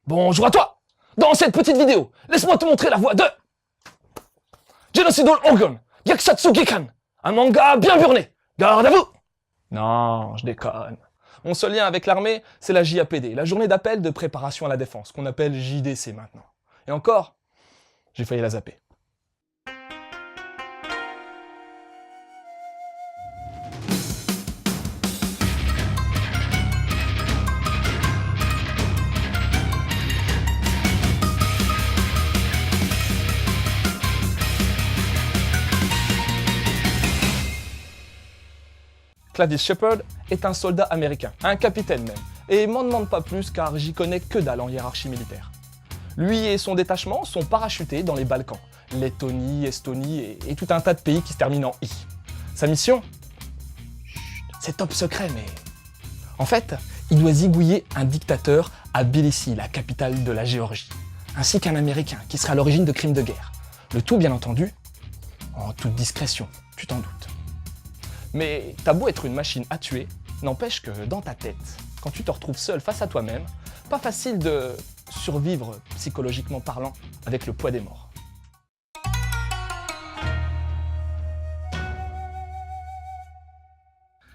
Bonjour à toi. Dans cette petite vidéo, laisse-moi te montrer la voix de Genocidal Organ, Yakusatsu Kikan, un manga bien burné. Garde à vous. Non, je déconne. Mon seul lien avec l'armée, c'est la JAPD, la journée d'appel de préparation à la défense, qu'on appelle JDC maintenant. Et encore, j'ai failli la zapper. Clavius Shepard est un soldat américain, un capitaine même, et m'en demande pas plus car j'y connais que dalle en hiérarchie militaire. Lui et son détachement sont parachutés dans les Balkans, Lettonie, Estonie et tout un tas de pays qui se terminent en I. Sa mission? C'est top secret, mais... En fait, il doit zigouiller un dictateur à Tbilissi, la capitale de la Géorgie, ainsi qu'un Américain qui serait à l'origine de crimes de guerre. Le tout, bien entendu, en toute discrétion, tu t'en doutes. Mais t'as beau être une machine à tuer, n'empêche que dans ta tête, quand tu te retrouves seul face à toi-même, pas facile de survivre psychologiquement parlant avec le poids des morts.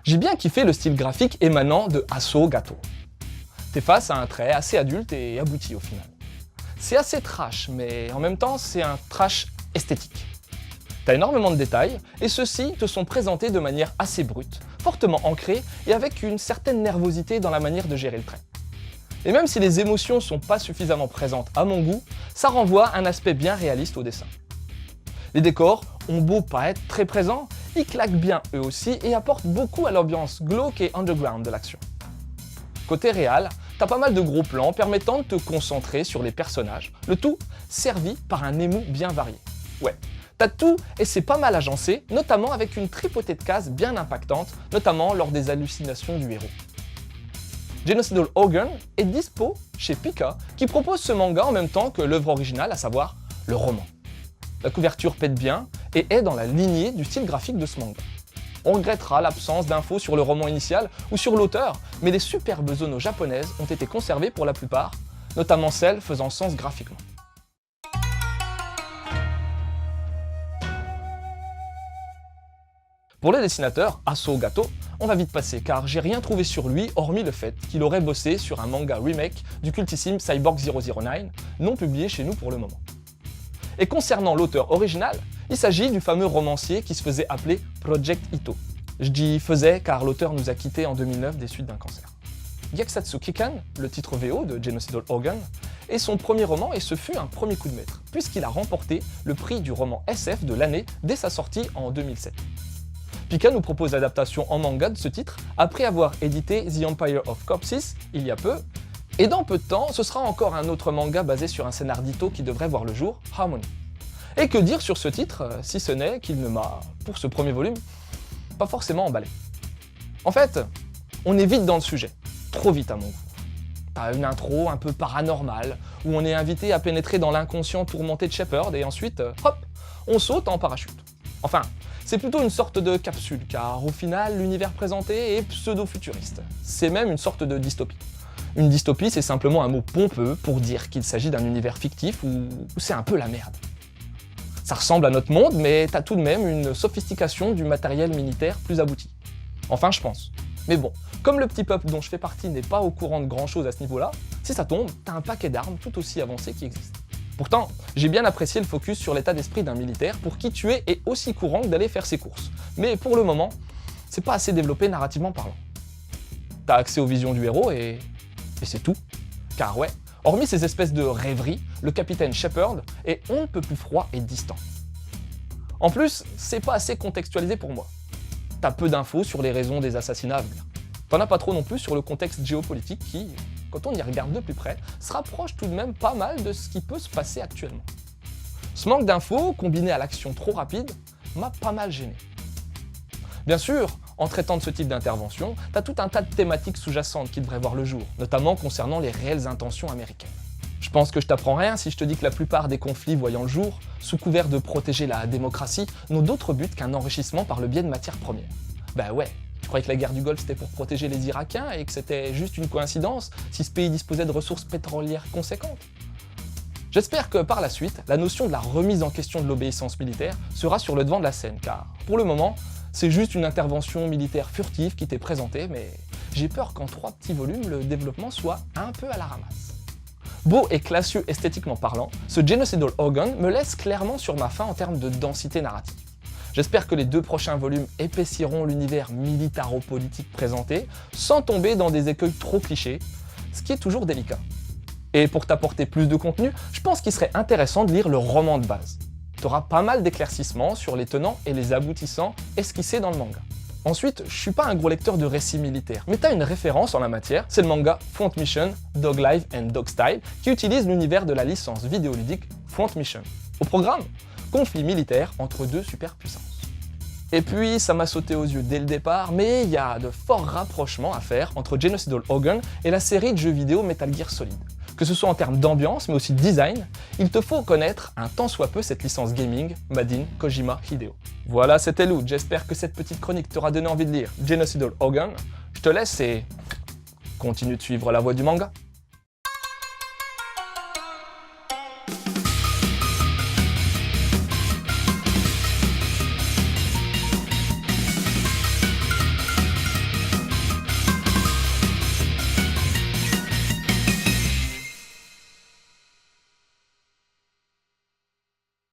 J'ai bien kiffé le style graphique émanant de Asso Gato. T'es face à un trait assez adulte et abouti au final. C'est assez trash, mais en même temps c'est un trash esthétique. T'as énormément de détails, et ceux-ci te sont présentés de manière assez brute, fortement ancrée et avec une certaine nervosité dans la manière de gérer le trait. Et même si les émotions sont pas suffisamment présentes à mon goût, ça renvoie un aspect bien réaliste au dessin. Les décors ont beau pas être très présents, ils claquent bien eux aussi et apportent beaucoup à l'ambiance glauque et underground de l'action. Côté réal, t'as pas mal de gros plans permettant de te concentrer sur les personnages, le tout servi par un émou bien varié. Ouais. T'as tout et c'est pas mal agencé, notamment avec une tripotée de cases bien impactantes, notamment lors des hallucinations du héros. Genocidal Organ est dispo chez Pika, qui propose ce manga en même temps que l'œuvre originale, à savoir le roman. La couverture pète bien et est dans la lignée du style graphique de ce manga. On regrettera l'absence d'infos sur le roman initial ou sur l'auteur, mais les superbes zones japonaises ont été conservées pour la plupart, notamment celles faisant sens graphiquement. Pour le dessinateur, Asso Gato, on va vite passer car j'ai rien trouvé sur lui hormis le fait qu'il aurait bossé sur un manga remake du cultissime Cyborg 009, non publié chez nous pour le moment. Et concernant l'auteur original, il s'agit du fameux romancier qui se faisait appeler Project Ito. Je dis faisait car l'auteur nous a quittés en 2009 des suites d'un cancer. Yakusatsu Kikan, le titre VO de Genocidal Organ, est son premier roman et ce fut un premier coup de maître, puisqu'il a remporté le prix du roman SF de l'année dès sa sortie en 2007. Pika nous propose l'adaptation en manga de ce titre, après avoir édité The Empire of Corpses il y a peu, et dans peu de temps, ce sera encore un autre manga basé sur un scénar d'Ito qui devrait voir le jour, Harmony. Et que dire sur ce titre, si ce n'est qu'il ne m'a, pour ce premier volume, pas forcément emballé. En fait, on est vite dans le sujet, trop vite à mon goût. T'as une intro un peu paranormale, où on est invité à pénétrer dans l'inconscient tourmenté de Shepard, et ensuite, hop, on saute en parachute. Enfin, c'est plutôt une sorte de capsule, car au final, l'univers présenté est pseudo-futuriste. C'est même une sorte de dystopie. Une dystopie, c'est simplement un mot pompeux pour dire qu'il s'agit d'un univers fictif où c'est un peu la merde. Ça ressemble à notre monde, mais t'as tout de même une sophistication du matériel militaire plus abouti. Enfin, je pense. Mais bon, comme le petit peuple dont je fais partie n'est pas au courant de grand chose à ce niveau-là, si ça tombe, t'as un paquet d'armes tout aussi avancées qui existent. Pourtant, j'ai bien apprécié le focus sur l'état d'esprit d'un militaire pour qui tuer est aussi courant que d'aller faire ses courses. Mais pour le moment, c'est pas assez développé narrativement parlant. T'as accès aux visions du héros et c'est tout. Car ouais, hormis ces espèces de rêveries, le capitaine Shepard est on ne peut plus froid et distant. En plus, c'est pas assez contextualisé pour moi. T'as peu d'infos sur les raisons des assassinats à venir. T'en as pas trop non plus sur le contexte géopolitique qui, quand on y regarde de plus près, se rapproche tout de même pas mal de ce qui peut se passer actuellement. Ce manque d'infos, combiné à l'action trop rapide, m'a pas mal gêné. Bien sûr, en traitant de ce type d'intervention, t'as tout un tas de thématiques sous-jacentes qui devraient voir le jour, notamment concernant les réelles intentions américaines. Je pense que je t'apprends rien si je te dis que la plupart des conflits voyant le jour, sous couvert de protéger la démocratie, n'ont d'autre but qu'un enrichissement par le biais de matières premières. Bah ouais, Tu croyais que la guerre du Golfe c'était pour protéger les Irakiens et que c'était juste une coïncidence si ce pays disposait de ressources pétrolières conséquentes? J'espère que par la suite, la notion de la remise en question de l'obéissance militaire sera sur le devant de la scène, car pour le moment, c'est juste une intervention militaire furtive qui t'est présentée, mais j'ai peur qu'en 3 petits volumes, le développement soit un peu à la ramasse. Beau et classieux esthétiquement parlant, ce Genocidal Organ me laisse clairement sur ma faim en termes de densité narrative. J'espère que les 2 prochains volumes épaissiront l'univers militaro-politique présenté, sans tomber dans des écueils trop clichés, ce qui est toujours délicat. Et pour t'apporter plus de contenu, je pense qu'il serait intéressant de lire le roman de base. Tu auras pas mal d'éclaircissements sur les tenants et les aboutissants esquissés dans le manga. Ensuite, je suis pas un gros lecteur de récits militaires, mais t'as une référence en la matière, c'est le manga Front Mission, Dog Life and Dog Style, qui utilise l'univers de la licence vidéoludique Front Mission. Au programme, conflit militaire entre 2 superpuissances. Et puis, ça m'a sauté aux yeux dès le départ, mais il y a de forts rapprochements à faire entre Genocidal Organ et la série de jeux vidéo Metal Gear Solid. Que ce soit en termes d'ambiance, mais aussi de design, il te faut connaître un tant soit peu cette licence gaming, made in Kojima Hideo. Voilà, c'était Lou, j'espère que cette petite chronique t'aura donné envie de lire Genocidal Organ. Je te laisse et continue de suivre la voie du manga.